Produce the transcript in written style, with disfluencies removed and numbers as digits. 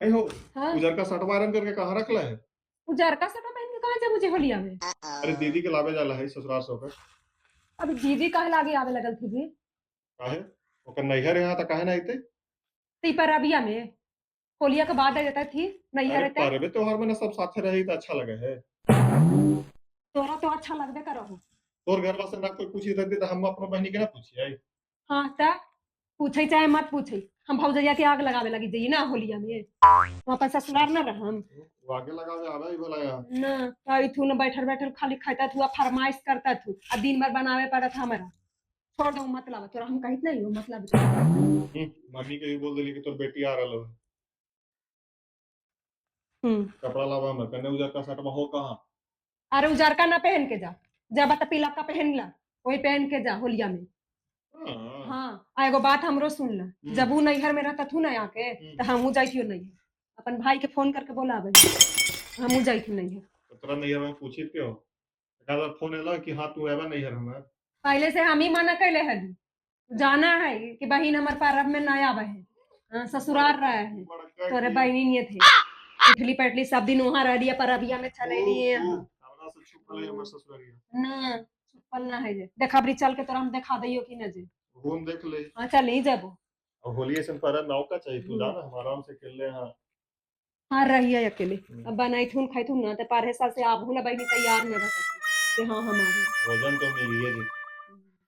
ए हो, हाँ। उजर का शर्ट आयरन करके कहाँ रखला है? उजर का सटा पहन के कहाँ जा मुझे होलिया में? अरे दीदी के लावे जाला है ससुराल से होकर। अब दीदी काहे लागे आवे लगल थी जी? काहे? ओकर नैहर यहाँ त काहे ना अइते? ती पर अबिया में होलिया के बाद आ जाता थी नैहर अरे रहता। पर्व त्योहार में ना सब साथे रही त अच्छा लगे है। तोरा तो अच्छा लगबे करहु। तोर घरवा से ना कोई पूछी रहती त हम अपना बहिनी के ना पूछिए। हाँ ता पूछे चाहे मत पूछे, हम भौजैया के आग लगावे लगी जई ना होलिया में। वहाँ पर ससुराल न रहम। वो आगे लगावे आवे ही बोला यार। ना आई थू न बैठल बैठल खाली खाता थू, फरमाइश करता थू आ दिन भर बनावे पड़त हमरा। छोड़ दो मतलब तोरा हम कहित नहीं हो मतलब। मम्मी के भी बोल देली कि तोर बेटी आ रहलो है। हम्म। कपड़ा लावा मत कने उजर का शर्ट हो कहाँ? अरे उजरका ना पहन के जा, जब त पीला का पहन ला, वही पहन के जा होलिया में। हाँ। हाँ आ एगो बात हमरो सुन ला, जब ऊ नैहर में रहता थू ना आके तो हमू जाइतियो नैहर, अपन भाई के फोन करके बोलावे हमू जाइती नैहर। तो तोरा नैहर में पूछी क्यों? एक फोन एला कि हाँ तू आवा नैहर हमार। पहले से हम ही मना कैले हली, जाना है कि बहिन हमार पर्व में ना आवे है। हाँ, ससुराल रहे है बड़का तोरे की बहनी नहीं थे। उठली पैठली सब दिन वहां रह लिया पर अबिया में चले लिए यहाँ। हमरा से छुपल है हमर ससुरारिया। ना छुपल ना है जे देखा बरी चल के तोरा हम देखा दियो कि न जे। घूम देख ले। हाँ चल ही जाबो। और होली से पर नौका चाहिए तू जाना हम आराम से खेल ले हाँ। हाँ रहिए अकेले। अब बनाई खाई ना तो 5 साल से आबू ना बहनी तैयार न रहता कि हाँ हम आबू। भोजन तो मिलिए जी।